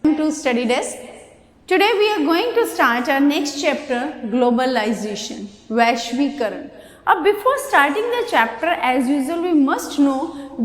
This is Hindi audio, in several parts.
To study desk. Today we are going to start our next chapter, globalization, वैश्वीकरण. अब before starting the chapter, as usual, we must know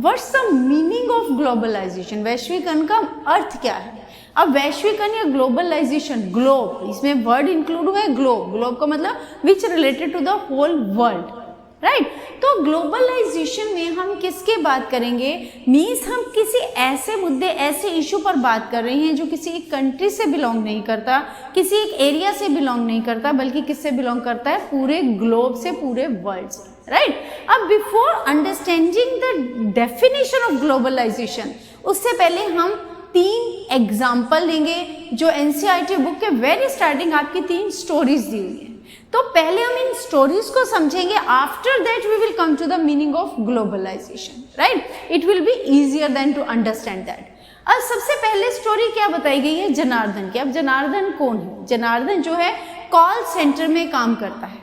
what's the meaning of globalization. वैश्वीकरण का अर्थ क्या है? अब वैश्वीकरण या ग्लोबलाइजेशन, ग्लोब, इसमें वर्ड इंक्लूड हुआ है ग्लोब. ग्लोब का मतलब which related to the whole world, right. तो ग्लोबलाइजेशन में हम किसके बात करेंगे? मीन्स हम किसी ऐसे मुद्दे, ऐसे इशू पर बात कर रहे हैं जो किसी एक कंट्री से बिलोंग नहीं करता, किसी एक एरिया से बिलोंग नहीं करता, बल्कि किससे बिलोंग करता है? पूरे ग्लोब से, पूरे वर्ल्ड से, राइट. अब before understanding the definition of globalisation, उससे पहले हम 3 एग्जाम्पल लेंगे जो एनसीईआरटी बुक के वेरी स्टार्टिंग आपकी 3 स्टोरीज दी हुई है. तो पहले हम इन स्टोरीज को समझेंगे. After that we will come to the meaning of globalisation, right. It will be easier then to understand that. अब सबसे पहले स्टोरी क्या बताई गई है? जनार्दन की. अब जनार्दन कौन है? जनार्दन जो है कॉल सेंटर में काम करता है,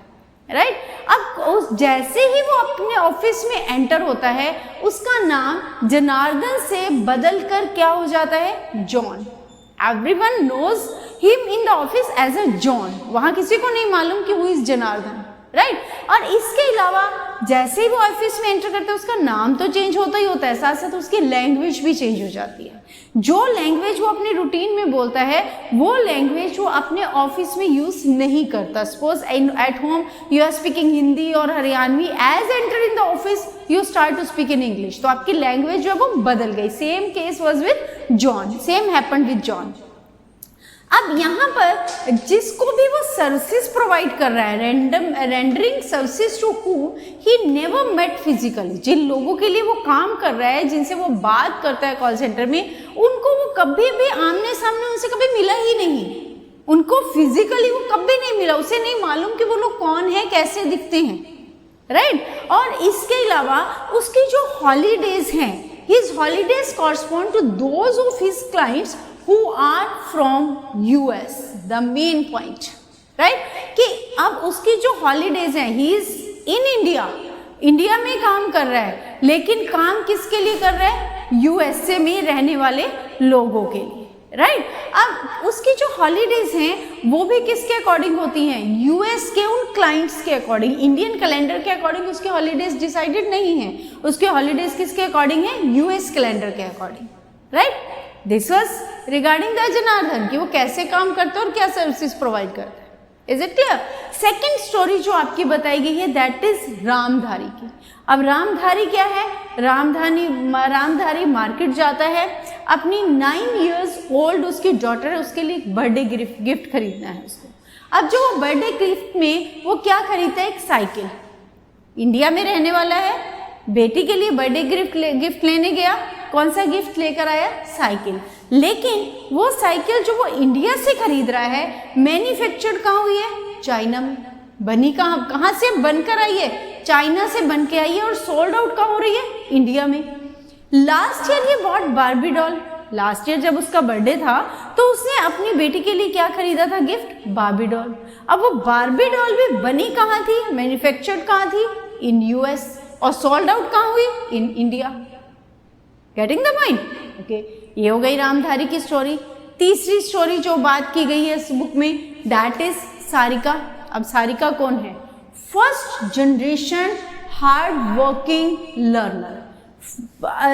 राइट. अब जैसे ही वो अपने ऑफिस में एंटर होता है, उसका नाम जनार्दन से बदल कर क्या हो जाता है? John. Everyone knows him in the office as a John. वहाँ किसी को नहीं मालूम कि वो इस जनार्दन, राइट. और इसके अलावा जैसे ही वो ऑफिस में एंटर करता है, उसका नाम तो चेंज होता ही होता है, साथ साथ उसकी लैंग्वेज भी चेंज हो जाती है. जो लैंग्वेज वो अपने रूटीन में बोलता है, वो लैंग्वेज वो अपने ऑफिस में यूज नहीं करता. Suppose at home you are speaking Hindi और Haryanvi, as enter in the office you start to speak in English. तो आपकी लैंग्वेज जो है वो बदल गई. Same case was with John, same happened with John. अब यहाँ पर जिसको भी वो सर्विसेज प्रोवाइड कर रहा है, rendering services to who he never met physically, जिन लोगों के लिए वो काम कर रहा है, जिनसे वो बात करता है कॉल सेंटर में, उनको वो कभी भी आमने सामने उनसे कभी मिला ही नहीं. उनको फिजिकली वो कभी नहीं मिला. उसे नहीं मालूम कि वो लोग कौन है, कैसे दिखते हैं, राइट. और इसके अलावा उसकी जो हॉलीडेज हैं, his holidays correspond to those of his clients who are from US. the main point, right, कि अब उसकी जो हॉलीडेज हैं, he is in India, India में काम कर रहा है, लेकिन काम किसके लिए कर रहा है? यूएसए में रहने वाले लोगों के लिए, राइट. अब उसकी जो हॉलीडेज हैं वो भी किसके अकॉर्डिंग होती हैं? यूएस के उन क्लाइंट्स के अकॉर्डिंग. इंडियन कैलेंडर के अकॉर्डिंग उसके हॉलीडेज डिसाइडेड नहीं है. उसके हॉलीडेज किसके अकॉर्डिंग है? यूएस कैलेंडर के according, right. This was regarding the Janardan कि वो कैसे काम करते हैं और क्या सर्विसेज प्रोवाइड करते हैं. Is it clear? Second story जो आपकी बताई गई है, दैट इज रामधारी की. अब रामधारी क्या है? रामधारी मार्केट जाता है, अपनी 9 years ओल्ड उसकी डॉटर है, उसके लिए बर्थडे गिफ्ट खरीदना है उसको. अब जो वो बर्थडे गिफ्ट में वो क्या खरीदता है? एक साइकिल. इंडिया में रहने वाला है, बेटी के लिए बर्थडे गिफ्ट लेने गया. कौन सा गिफ्ट लेकर आया? साइकिल. लेकिन वो साइकिल जो वो इंडिया से खरीद रहा है, मैन्युफैक्चर्ड कहाँ हुई है? चाइना में. बनी कहाँ से बनकर आई है? चाइना से बन के आई है. और सोल्ड आउट कहाँ हो रही है? इंडिया में. Last year he bought Barbie doll. Last year जब उसका बर्थडे था तो उसने अपनी बेटी के लिए क्या खरीदा था गिफ्ट? Barbie doll. अब वो बार्बी डॉल भी बनी कहाँ थी? मैन्युफैक्चर्ड कहाँ थी? In US. और सोल्ड आउट कहाँ हुई? In India. Getting the point? Okay, ये हो गई रामधारी की स्टोरी. तीसरी स्टोरी जो बात की गई है इस बुक में, दैट इज सारिका. अब सारिका कौन है? First generation hard working learner.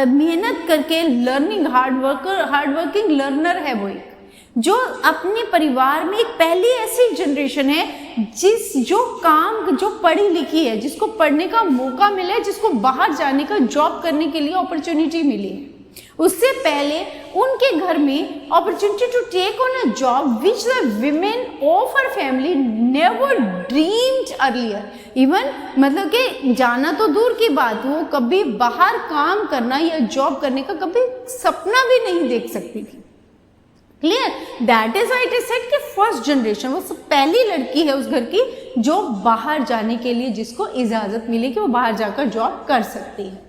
मेहनत करके हार्ड वर्किंग लर्नर है वो एक, जो अपने परिवार में एक पहली ऐसी जनरेशन है जो पढ़ी लिखी है, जिसको पढ़ने का मौका मिला है, जिसको बाहर जाने का, जॉब करने के लिए अपॉर्चुनिटी मिली है. उससे पहले उनके घर में opportunity to take on a job which the women of her family never dreamed earlier. Even मतलब कि जाना तो दूर की बात, वो कभी बाहर काम करना या जॉब करने का कभी सपना भी नहीं देख सकती थी. Clear? That is why it is said कि फर्स्ट जनरेशन, वो पहली लड़की है उस घर की जो बाहर जाने के लिए, जिसको इजाजत मिली कि वो बाहर जाकर जॉब कर सकती है.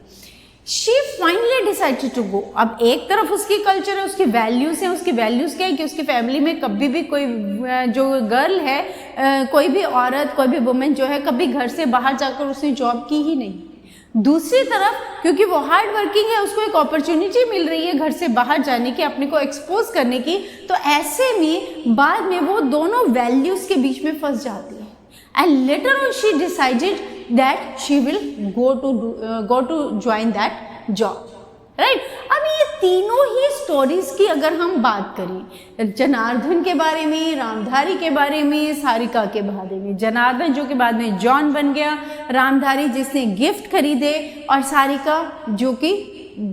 She finally decided to go. अब एक तरफ उसकी कल्चर है, उसकी वैल्यूज हैं. उसकी वैल्यूज क्या है कि उसकी फैमिली में कभी भी कोई जो गर्ल है, कोई भी औरत, कोई भी वुमेन जो है, कभी घर से बाहर जाकर उसने जॉब की ही नहीं. दूसरी तरफ क्योंकि वो हार्ड वर्किंग है, उसको एक अपॉर्चुनिटी मिल रही है घर से बाहर जाने की, अपने को एक्सपोज करने की, तो ऐसे में बाद में वो दोनों वैल्यूज के बीच में फंस जाती है। And later on she decided that she will go to join that job, right. अब ये तीनों ही स्टोरीज की अगर हम बात करें, जनार्दन के बारे में, रामधारी के बारे में, सारिका के बारे में। जनार्दन जो कि बाद में जॉन बन गया, रामधारी जिसने गिफ्ट खरीदे, और सारिका जो कि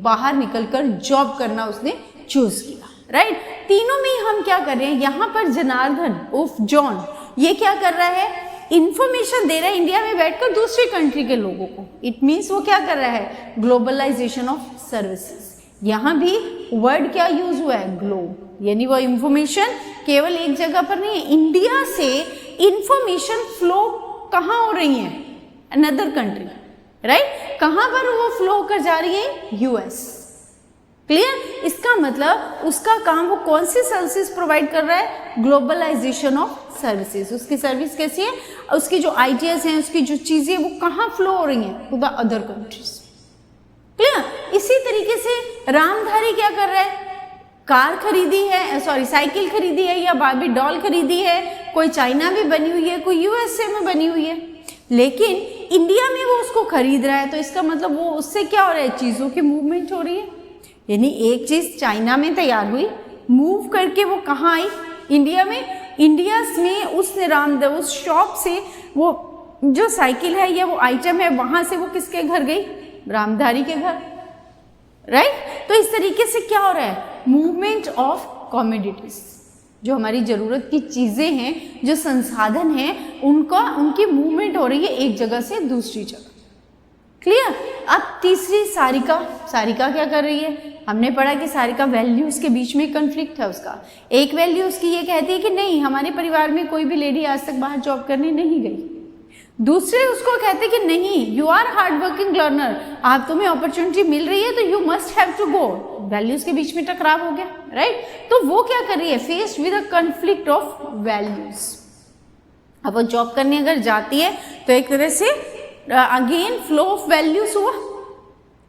बाहर निकलकर जॉब करना उसने चूज किया, राइट। तीनों में हम क्या कर रहे हैं, यहाँ पर जनार्दन उर्फ जॉन ये क्या कर रहा है, इंफॉर्मेशन दे रहा है इंडिया में बैठकर दूसरी कंट्री के लोगों को। इट मीन्स वो क्या कर रहा है, ग्लोबलाइजेशन ऑफ सर्विसेज। यहाँ भी वर्ड क्या यूज हुआ है, ग्लोब, यानी वो इंफॉर्मेशन केवल एक जगह पर नहीं है, इंडिया से इंफॉर्मेशन फ्लो कहाँ हो रही है, अनदर कंट्री, राइट। कहाँ पर वो फ्लो होकर जा रही है, यूएस। क्लियर। इसका मतलब उसका काम, वो कौन सी सर्विसेज प्रोवाइड कर रहा है, ग्लोबलाइजेशन ऑफ सर्विसेज। उसकी सर्विस कैसी है, उसकी जो आइडियाज हैं, उसकी जो चीजें वो कहाँ फ्लो हो रही हैं, to the other countries. Clear. इसी तरीके से रामधारी क्या कर रहा है, कार खरीदी है, सॉरी साइकिल खरीदी है या बार्बी डॉल खरीदी है, कोई चाइना में बनी हुई है, कोई यूएसए में बनी हुई है, लेकिन इंडिया में वो उसको खरीद रहा है, तो इसका मतलब वो उससे क्या हो रहा है, चीजों की मूवमेंट हो रही है। यानी एक चीज चाइना में तैयार हुई, मूव करके वो कहाँ आई, इंडिया में। इंडिया में उस शॉप से वो जो साइकिल है या वो आइटम है, वहां से वो किसके घर गई, रामधारी के घर, राइट। तो इस तरीके से क्या हो रहा है, मूवमेंट ऑफ कमोडिटीज, जो हमारी जरूरत की चीजें हैं, जो संसाधन हैं, उनकी मूवमेंट हो रही है एक जगह से दूसरी जगह। क्लियर। अब तीसरी सारिका क्या कर रही है, हमने पढ़ा कि सारिका वैल्यूज के बीच में कन्फ्लिक्ट है उसका। एक वैल्यू उसकी ये कहती है कि नहीं, हमारे परिवार में कोई भी लेडी आज तक बाहर जॉब करने नहीं गई। दूसरे उसको कहते कि नहीं, you are hard working learner, आप तुम्हें अपॉर्चुनिटी मिल रही है तो you must have to go. Values के बीच में टकराव हो गया, राइट। तो वो क्या कर रही है, faced with a conflict of values. अब वो जॉब करने अगर जाती है तो एक तरह से अगेन फ्लो ऑफ वैल्यूज हुआ।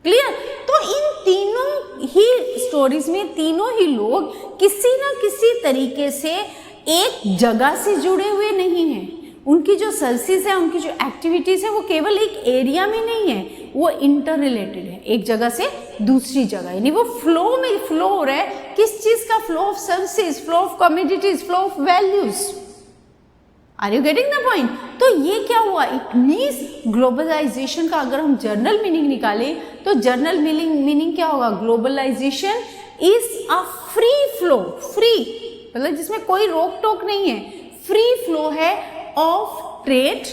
क्लियर। तो इन तीनों ही स्टोरीज में तीनों ही लोग किसी ना किसी तरीके से एक जगह से जुड़े हुए नहीं हैं। उनकी जो सर्विसेज है, उनकी जो एक्टिविटीज है, वो केवल एक एरिया में नहीं है, वो इंटर रिलेटेड है, एक जगह से दूसरी जगह। यानी वो फ्लो में फ्लो हो रहा है, किस चीज का, flow of services, flow of commodities, flow of values. Are you getting the point. तो ये क्या हुआ, इट मीन्स ग्लोबलाइजेशन का अगर हम जर्नल मीनिंग निकालें तो जर्नल मीनिंग क्या होगा, globalisation is a free flow, free मतलब जिसमें कोई रोक टोक नहीं है, फ्री फ्लो है ऑफ ट्रेड।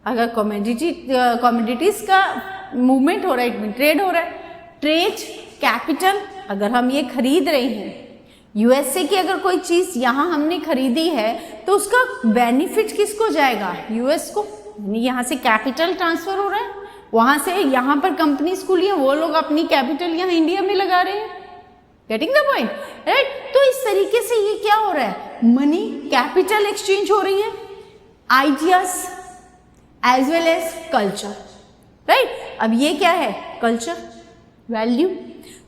अगर कमोडिटीज का मूवमेंट हो रहा है, इट मीन ट्रेड हो रहा है, ट्रेड, कैपिटल, अगर हम ये खरीद रहे हैं यूएसए की अगर कोई चीज यहाँ हमने खरीदी है तो उसका बेनिफिट किसको जाएगा, यूएस को। यहाँ से कैपिटल ट्रांसफर हो रहा है, वहां से यहाँ पर कंपनीज खुली है, वो लोग अपनी कैपिटल यहाँ इंडिया में लगा रहे हैं। Getting the point, right. तो इस तरीके से ये क्या हो रहा है, मनी, कैपिटल एक्सचेंज हो रही है, ideas as well as culture, right. अब ये क्या है, कल्चर, वैल्यू।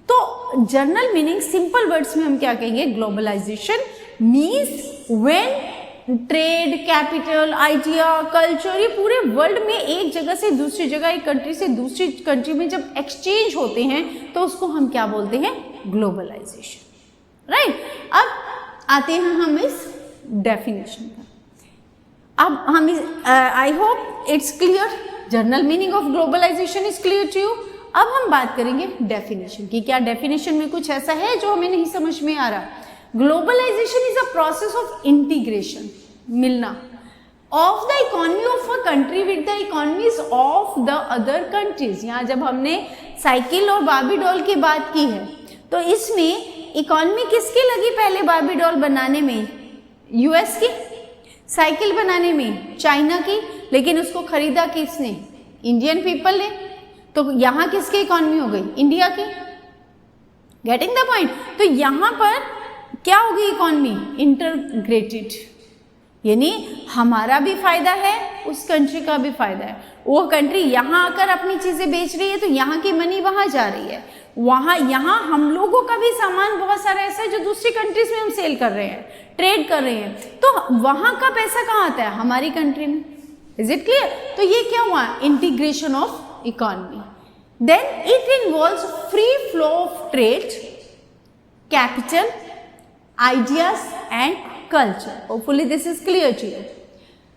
तो जर्नल मीनिंग सिंपल वर्ड्स में हम क्या कहेंगे, globalisation means when trade, capital, idea, culture, ये पूरे वर्ल्ड में एक जगह से दूसरी जगह, एक कंट्री से दूसरी कंट्री में जब एक्सचेंज होते हैं तो उसको हम क्या बोलते हैं, ग्लोबलाइजेशन, राइट। अब आते हैं हम इस डेफिनेशन पर। अब हम I hope it's clear, general meaning of globalisation is clear to you. अब हम बात करेंगे डेफिनेशन की। क्या डेफिनेशन में कुछ ऐसा है जो हमें नहीं समझ में आ रहा। Globalization is a process of integration, मिलना, of the economy of a country with the economies of the other countries. यहाँ जब हमने साइकिल और बार्बी डॉल की बात की है तो इसमें इकोनॉमी किसकी लगी पहले बार्बी डॉल बनाने में, यूएस की, साइकिल बनाने में चाइना की, लेकिन उसको खरीदा किसने, इंडियन पीपल ने। तो यहाँ किसकी इकोनॉमी हो गई, इंडिया की। Getting the point. तो यहाँ पर क्या होगी इकोनॉमी, इंटरग्रेटेड, यानी हमारा भी फायदा है, उस कंट्री का भी फायदा है। वो कंट्री यहाँ आकर अपनी चीजें बेच रही है तो यहाँ की मनी वहां जा रही है, वहां यहाँ हम लोगों का भी सामान बहुत सारा ऐसा है जो दूसरी कंट्रीज में हम सेल कर रहे हैं, ट्रेड कर रहे हैं, तो वहां का पैसा कहाँ आता है? हमारी कंट्री में। Is it clear? तो ये क्या हुआ? Integration of economy. Then it involves free flow of trade, capital, ideas and culture. Hopefully this is clear to you.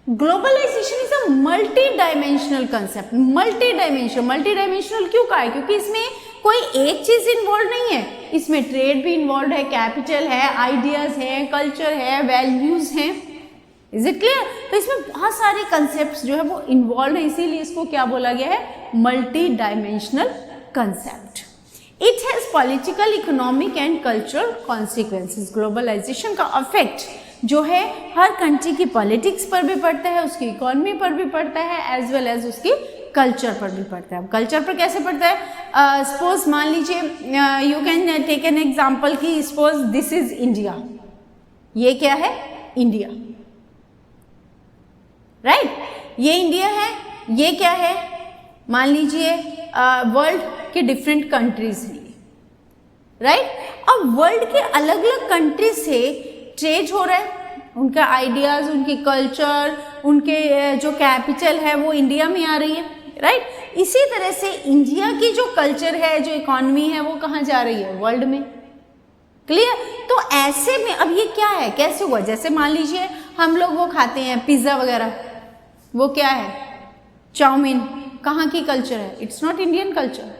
Globalisation is a multidimensional concept. Multidimensional क्यों कहा है? क्योंकि इसमें कोई एक चीज इन्वॉल्व नहीं है, इसमें ट्रेड भी इन्वॉल्व है, कैपिटल है, आइडियाज है, कल्चर है, वैल्यूज हैं। Is it clear? तो इसमें बहुत सारे कंसेप्ट जो है वो इन्वॉल्व है, इसीलिए इसको क्या बोला गया है? Multidimensional concept. It has political, economic and cultural consequences. Globalisation का इफेक्ट जो है हर कंट्री की पॉलिटिक्स पर भी पड़ता है, उसकी इकोनॉमी पर भी पड़ता है, एज वेल एज उसकी कल्चर पर भी पड़ता है। कल्चर पर कैसे पड़ता है? सपोज मान लीजिए, you can take an example कि सपोज दिस इज इंडिया। ये क्या है? India, right? ये इंडिया है। ये क्या है? मान लीजिए वर्ल्ड के डिफरेंट कंट्रीज हैं, राइट? अब वर्ल्ड के अलग अलग कंट्रीज से ट्रेड हो रहा है, उनका आइडियाज, उनकी कल्चर, उनके जो कैपिटल है वो इंडिया में आ रही है, राइट? इसी तरह से इंडिया की जो कल्चर है, जो इकोनॉमी है, वो कहाँ जा रही है? वर्ल्ड में। क्लियर? तो ऐसे में अब ये क्या है? कैसे हुआ? जैसे मान लीजिए हम लोग वो खाते हैं पिज्जा वगैरह, वो क्या है? चाउमीन। कहाँ की कल्चर है? It's not Indian culture,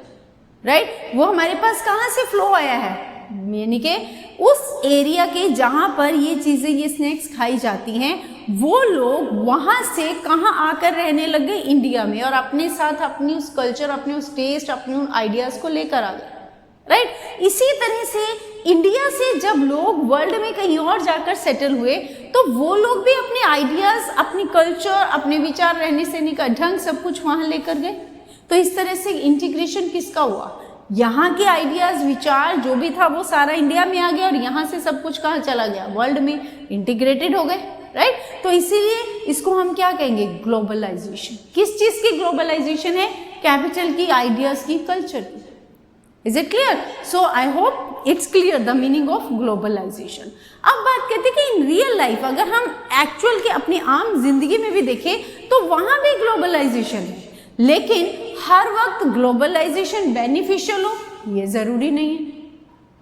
right? वो हमारे पास कहाँ से फ्लो आया है? यानी कि उस एरिया के जहाँ पर ये चीज़ें, ये स्नैक्स खाई जाती हैं, वो लोग वहाँ से कहाँ आकर रहने लग गए? इंडिया में, और अपने साथ अपनी उस कल्चर, अपने उस टेस्ट, अपने उन आइडियाज़ को लेकर आ गए, राइट? इसी तरह से इंडिया से जब लोग वर्ल्ड में कहीं और जाकर सेटल हुए तो वो लोग भी अपने आइडियाज़, अपनी कल्चर, अपने विचार, रहने सहने का ढंग, सब कुछ वहाँ लेकर गए। तो इस तरह से इंटीग्रेशन किसका हुआ? यहाँ के आइडियाज़, विचार जो भी था वो सारा इंडिया में आ गया, और यहाँ से सब कुछ कहाँ चला गया? वर्ल्ड में इंटीग्रेटेड हो गए, राइट? तो इसीलिए इसको हम क्या कहेंगे? ग्लोबलाइजेशन। किस चीज़ की ग्लोबलाइजेशन है? कैपिटल की, आइडियाज़ की, कल्चर की। Is it clear? So I hope it's clear the meaning of globalisation. अब बात करते हैं कि इन रियल लाइफ अगर हम एक्चुअल के अपनी आम जिंदगी में भी देखें तो वहां भी ग्लोबलाइजेशन है, लेकिन हर वक्त ग्लोबलाइजेशन बेनिफिशियल हो ये जरूरी नहीं है।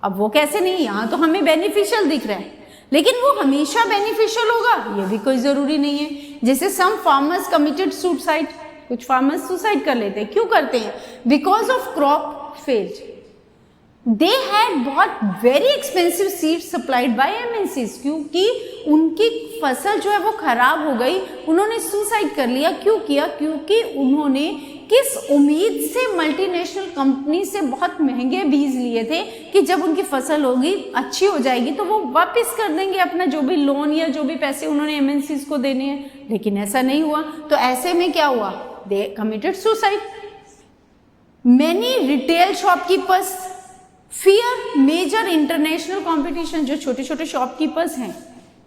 अब वो कैसे नहीं? यहाँ तो हमें बेनिफिशियल दिख रहा है, लेकिन वो हमेशा बेनिफिशियल होगा ये भी कोई जरूरी नहीं है। जैसे सम फार्मर्स कमिटेड सुसाइड, कुछ फार्मर्स सुसाइड कर लेते हैं। क्यों करते हैं? Because of crop failed. They had bought very expensive seeds supplied by MNCs, क्योंकि उनकी फसल जो है वो खराब हो गई, उन्होंने सुसाइड कर लिया। क्यों किया? क्योंकि उन्होंने किस उम्मीद से मल्टीनेशनल कंपनी से बहुत महंगे बीज लिए थे कि जब उनकी फसल होगी, अच्छी हो जाएगी, तो वो वापस कर देंगे अपना जो भी लोन या जो भी पैसे उन्होंने MNCs को देने हैं। लेकिन ऐसा नहीं हुआ, तो ऐसे में क्या हुआ? They committed suicide. Many retail shopkeepers fear major international competition। जो छोटे छोटे शॉपकीपर्स हैं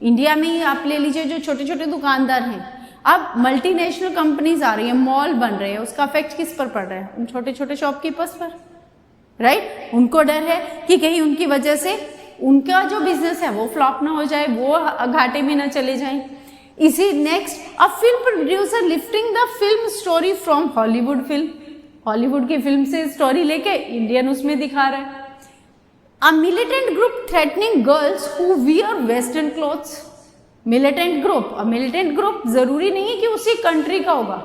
इंडिया में ही आप ले लीजिए, जो छोटे छोटे दुकानदार हैं, अब मल्टीनेशनल कंपनीज आ रही है, मॉल बन रहे हैं, उसका इफेक्ट किस पर पड़ रहा है? उन छोटे छोटे शॉपकीपर्स पर, राइट? उनको डर है कि कहीं उनकी वजह से उनका जो बिजनेस है वो फ्लॉप ना हो जाए, वो घाटे में ना चले जाए। इसी next, a film producer lifting the film story from Hollywood film. Hollywood की फिल्म से स्टोरी लेके इंडियन उसमें दिखा रहा है। A militant group threatening girls who wear western clothes. Militant group, और मिलिटेंट ग्रुप जरूरी नहीं है कि उसी कंट्री का होगा,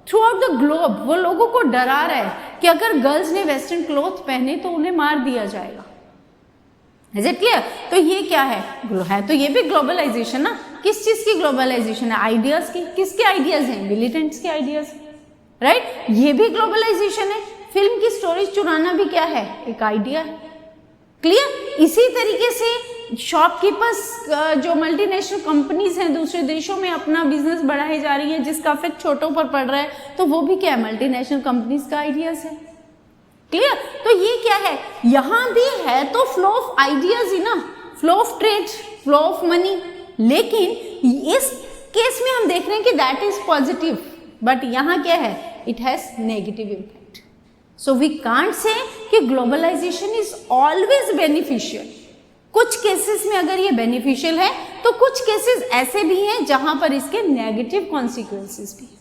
थ्रू आउट द ग्लोब वो लोगों को डरा रहा है कि अगर गर्ल्स ने वेस्टर्न क्लोथ पहने तो उन्हें मार दिया जाएगा। Is it clear? तो ये क्या है तो ये भी ग्लोबलाइजेशन ना। किस चीज की ग्लोबलाइजेशन है? आइडियाज की। किसके आइडियाज हैं? मिलिटेंट्स के आइडियाज, राइट? ये भी ग्लोबलाइजेशन है। फिल्म की स्टोरी चुराना भी क्या है? एक आइडिया है। क्लियर? इसी तरीके से शॉपकीपर्स, जो मल्टीनेशनल कंपनीज हैं दूसरे देशों में अपना बिजनेस बढ़ाई जा रही है, जिसका इफेक्ट छोटों पर पड़ रहा है, तो वो भी क्या है? मल्टीनेशनल कंपनीज का आइडियाज है। क्लियर? तो ये क्या है? यहां भी है तो फ्लो ऑफ आइडियाज ही ना, flow of trade, flow of money. लेकिन इस केस में हम देख रहे हैं कि दैट इज पॉजिटिव, बट यहाँ क्या है? It has negative impact. So we can't say कि ग्लोबलाइजेशन इज ऑलवेज बेनिफिशियल. कुछ केसेस में अगर ये बेनिफिशियल है तो कुछ केसेस ऐसे भी हैं जहां पर इसके नेगेटिव कॉन्सिक्वेंसेस भी हैं.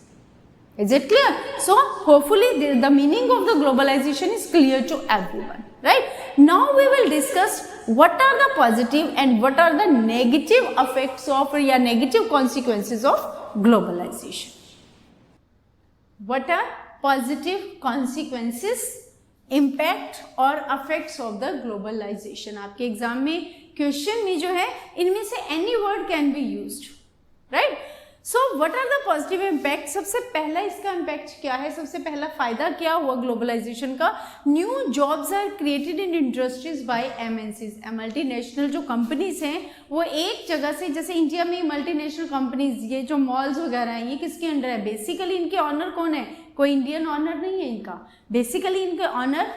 Is it clear? So hopefully the meaning of the globalization is clear to everyone, right? Now we will discuss what are the positive and what are the negative effects of या negative consequences of globalization. What are positive consequences, impact और effects of the globalization? आपके एग्जाम में क्वेश्चन में जो है इनमें से any word can be used, right? So what are the positive impact. सबसे पहला इसका इम्पैक्ट क्या है, सबसे पहला फायदा क्या हुआ ग्लोबलाइजेशन का. New jobs are created in industries by MNCs. Multinational जो कंपनीज हैं वो एक जगह से, जैसे इंडिया में मल्टीनेशनल कंपनीज, ये जो मॉल्स वगैरह हैं ये किसके अंडर है. बेसिकली इनके ऑनर कौन है, कोई इंडियन ऑनर नहीं है इनका. बेसिकली इनके ऑनर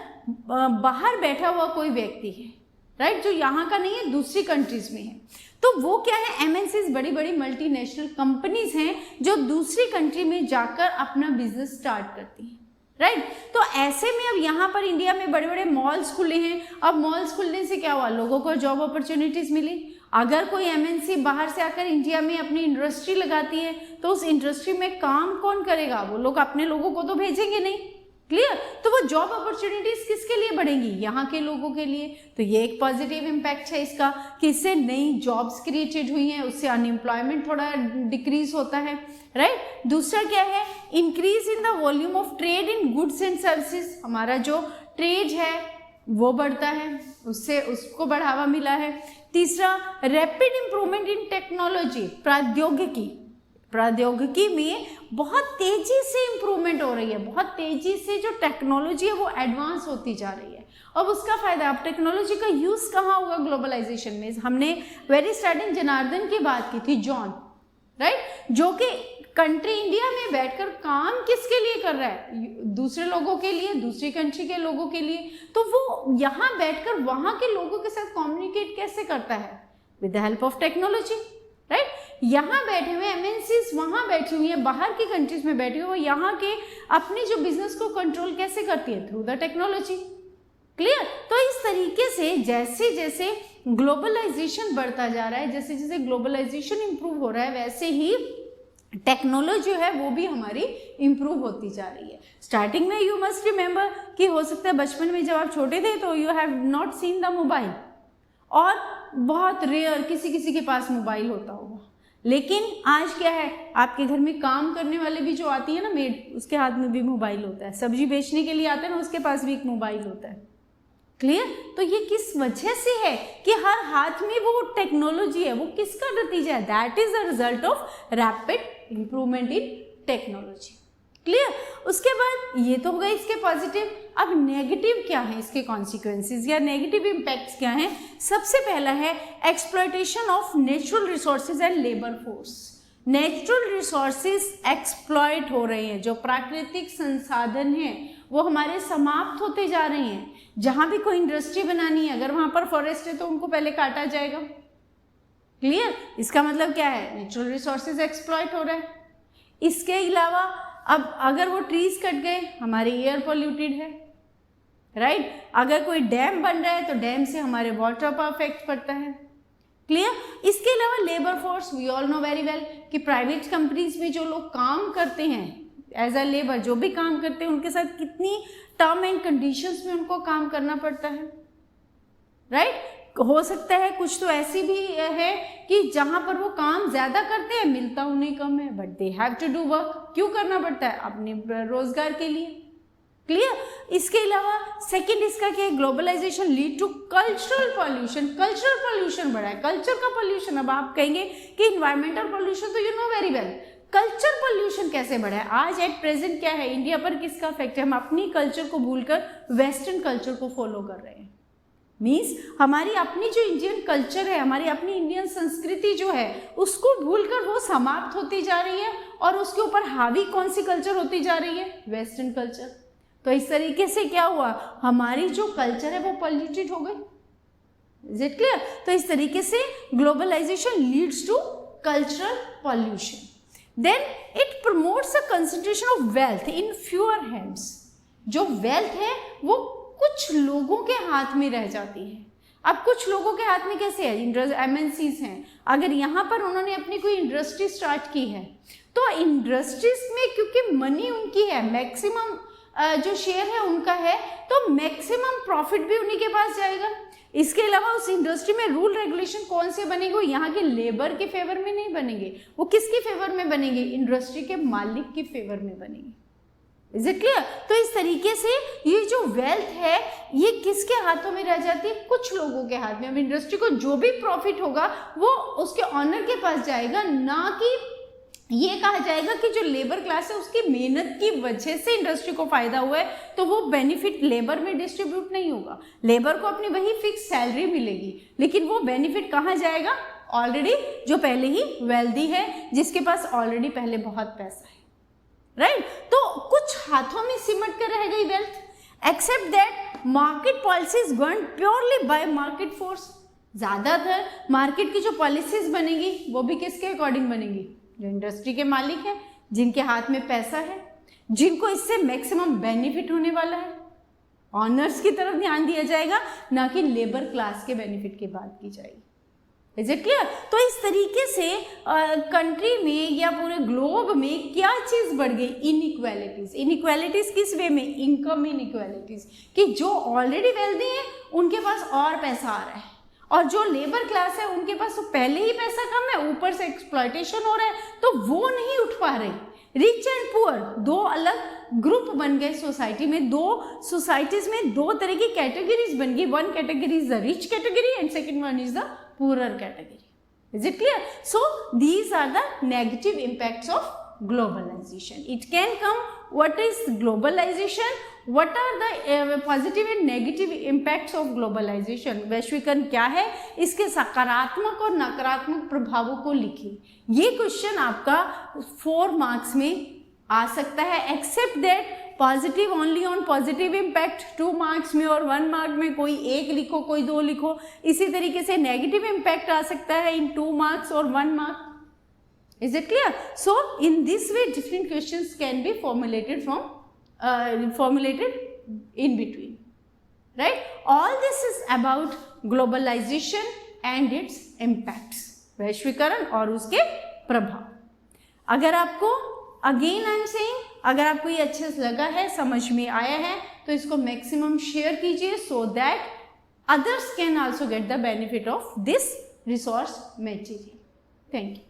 बाहर बैठा हुआ कोई व्यक्ति है, राइट, जो यहाँ का नहीं है, दूसरी कंट्रीज में है. तो वो क्या है, एमएनसीज बड़ी बड़ी मल्टीनेशनल कंपनीज हैं जो दूसरी कंट्री में जाकर अपना बिजनेस स्टार्ट करती हैं, राइट. तो ऐसे में अब यहाँ पर इंडिया में बड़े बड़े मॉल्स खुले हैं. अब मॉल्स खुलने से क्या हुआ, लोगों को जॉब अपॉर्चुनिटीज मिली. अगर कोई एमएनसी बाहर से आकर इंडिया में अपनी इंडस्ट्री लगाती है तो उस इंडस्ट्री में काम कौन करेगा, वो लोग अपने लोगों को तो भेजेंगे नहीं. क्लियर. तो वो जॉब अपॉर्चुनिटीज किसके लिए बढ़ेंगी, यहाँ के लोगों के लिए. तो ये एक पॉजिटिव इम्पैक्ट है इसका कि इससे नई जॉब्स क्रिएटेड हुई हैं, उससे अनएम्प्लॉयमेंट थोड़ा डिक्रीज होता है, राइट. दूसरा क्या है, increase in the volume of trade in goods and services. हमारा जो ट्रेड है वो बढ़ता है, उससे उसको बढ़ावा मिला है. तीसरा, रैपिड इंप्रूवमेंट इन टेक्नोलॉजी. प्रौद्योगिकी में बहुत तेजी से इंप्रूवमेंट हो रही है, बहुत तेजी से जो टेक्नोलॉजी है वो एडवांस होती जा रही है. अब उसका फायदा, अब टेक्नोलॉजी का यूज कहाँ होगा ग्लोबलाइजेशन में. हमने वेरी स्टार्टिंग जनार्दन की बात की थी, जॉन, राइट, जो कि कंट्री इंडिया में बैठकर काम किसके लिए कर रहा है, दूसरे लोगों के लिए, दूसरी कंट्री के लोगों के लिए. तो वो यहाँ बैठकर वहां के लोगों के साथ कम्युनिकेट कैसे करता है, with the help of technology, right. यहाँ बैठे हुए एमएनसीज वहां बैठी हुई है, बाहर की कंट्रीज में बैठी हुई, यहाँ के अपने जो बिजनेस को कंट्रोल कैसे करती है, थ्रू द टेक्नोलॉजी. क्लियर. तो इस तरीके से जैसे जैसे ग्लोबलाइजेशन बढ़ता जा रहा है, जैसे जैसे ग्लोबलाइजेशन इंप्रूव हो रहा है, वैसे ही टेक्नोलॉजी जो है वो भी हमारी इंप्रूव होती जा रही है. स्टार्टिंग में यू मस्ट रिमेंबर कि हो सकता है बचपन में जब आप छोटे थे तो you have not seen the mobile, और बहुत रेयर किसी किसी के पास मोबाइल होता होगा. लेकिन आज क्या है, आपके घर में काम करने वाले भी जो आती है ना मेड, उसके हाथ में भी मोबाइल होता है. सब्जी बेचने के लिए आते हैं ना, उसके पास भी एक मोबाइल होता है. क्लियर. तो ये किस वजह से है कि हर हाथ में वो टेक्नोलॉजी है, वो किसका नतीजा है, that is the result of rapid improvement in technology. Clear. उसके बाद ये तो हो गए इसके पॉजिटिव. अब नेगेटिव क्या है, इसके कॉन्सिक्वेंसेज या नेगेटिव इम्पैक्ट्स क्या हैं. सबसे पहला है exploitation of natural resources and labour force. Natural resources exploit हो रहे हैं, जो प्राकृतिक संसाधन हैं वो हमारे समाप्त होते जा रहे हैं. जहां भी कोई इंडस्ट्री बनानी है, अगर वहां पर फॉरेस्ट है तो उनको पहले काटा जाएगा. क्लियर. इसका मतलब क्या है, नेचुरल रिसोर्सेज एक्सप्लॉयट हो रहा है. इसके अलावा अब अगर वो ट्रीज कट गए, हमारी एयर पॉल्यूटेड है, राइट. अगर कोई डैम बन रहा है तो डैम से हमारे वाटर पर इफेक्ट पड़ता है. क्लियर. इसके अलावा labour force, we all know very well कि प्राइवेट कंपनीज में जो लोग काम करते हैं एज अ लेबर, जो भी काम करते हैं उनके साथ कितनी टर्म एंड कंडीशंस में उनको काम करना पड़ता है, राइट. हो सकता है कुछ तो ऐसी भी है कि जहां पर वो काम ज्यादा करते हैं, मिलता उन्हें कम है, but they have to do work. क्यों करना पड़ता है, अपने रोजगार के लिए. क्लियर. इसके अलावा सेकंड इसका क्या है, globalization lead to cultural pollution. Cultural pollution बढ़ा है, कल्चर का पॉल्यूशन. अब आप कहेंगे कि इन्वायरमेंटल पॉल्यूशन तो you know very well, culture pollution कैसे बढ़ा है. आज एट प्रेजेंट क्या है, इंडिया पर किसका इफेक्ट है, हम अपनी कल्चर को भूलकर वेस्टर्न कल्चर को फॉलो कर रहे हैं. मीन्स हमारी अपनी जो इंडियन कल्चर है, हमारी अपनी इंडियन संस्कृति जो है उसको भूलकर वो समाप्त होती जा रही है, और उसके ऊपर हावी कौन सी कल्चर होती जा रही है, वेस्टर्न कल्चर. तो इस तरीके से क्या हुआ, हमारी जो कल्चर है वो पॉल्यूटेड हो गई. Is it clear. तो इस तरीके से globalization leads to cultural pollution. Then it promotes a concentration of wealth in fewer hands. जो वेल्थ है वो कुछ लोगों के हाथ में रह जाती है। अब कुछ लोगों के हाथ में कैसे है, एमएनसीज हैं, अगर यहाँ पर उन्होंने अपनी कोई इंडस्ट्री स्टार्ट की है तो इंडस्ट्रीज में क्योंकि मनी उनकी है, मैक्सिमम जो शेयर है उनका है, तो मैक्सिमम प्रॉफिट भी उन्हीं के पास जाएगा। इसके अलावा उस इंडस्ट्री में रूल रेगुलेशन कौन से बनेंगे, वो यहाँ के लेबर के फेवर में नहीं बनेंगे, वो किसके फेवर में बनेंगे, इंडस्ट्री के मालिक के फेवर में बनेंगे। Is it clear? तो इस तरीके से ये जो वेल्थ है ये किसके हाथों में रह जाती है, कुछ लोगों के हाथ में। अब इंडस्ट्री को जो भी प्रॉफिट होगा वो उसके ऑनर के पास जाएगा, ना कि ये कहा जाएगा कि जो लेबर क्लास है उसकी मेहनत की वजह से इंडस्ट्री को फायदा हुआ है तो वो बेनिफिट लेबर में डिस्ट्रीब्यूट नहीं होगा। लेबर को अपनी वही फिक्स सैलरी मिलेगी, लेकिन वो बेनिफिट कहाँ जाएगा, ऑलरेडी जो पहले ही वेल्दी है, जिसके पास ऑलरेडी पहले बहुत पैसा है, राइट? तो कुछ हाथों में सिमट कर रह गई wealth, except that market policies govern purely by market force. ज्यादातर मार्केट की जो पॉलिसीज बनेगी वो भी किसके अकॉर्डिंग बनेगी, जो इंडस्ट्री के मालिक हैं, जिनके हाथ में पैसा है, जिनको इससे मैक्सिमम बेनिफिट होने वाला है। ऑनर्स की तरफ ध्यान दिया जाएगा, ना कि लेबर क्लास के बेनिफिट की बात की जाएगी। Is it clear? तो इस तरीके से कंट्री में या पूरे ग्लोब में क्या चीज बढ़ गई, इनइक्वालिटीज। इनइक्वालिटीज किस वे में, इनकम इनइक्वालिटीज, कि जो ऑलरेडी वेल्दी है उनके पास और पैसा आ रहा है और जो लेबर क्लास है उनके पास तो पहले ही पैसा कम है, ऊपर से एक्सप्लॉयटेशन हो रहा है, तो वो नहीं उठ पा रहे। रिच एंड पुअर दो अलग ग्रुप बन गए सोसाइटी में, दो सोसाइटीज में दो तरह की कैटेगरीज बन गई। One category is the rich category and second one is the poor category. Is it clear? So these are the negative impacts of globalization. It can come, what is globalization, what are the positive and negative impacts of globalization. वैश्वीकरण क्या है, इसके सकारात्मक और नकारात्मक प्रभावों को लिखिए। ये क्वेश्चन आपका 4 मार्क्स में आ सकता है, except that positive only on positive impact 2 marks में और 1 मार्क में कोई 1 लिखो, कोई 2 लिखो। इसी तरीके से नेगेटिव इम्पैक्ट आ सकता है इन 2 मार्क्स और 1 mark. Is it clear? So in this way different questions can be formulated in between, right? All this is about globalization and its impacts, वैश्वीकरण और उसके प्रभाव। अगर आपको अगेन आई एम सेइंग, अगर आपको ये अच्छे से लगा है, समझ में आया है, तो इसको मैक्सिमम शेयर कीजिए so that others can also get the benefit of this resource material. Thank you.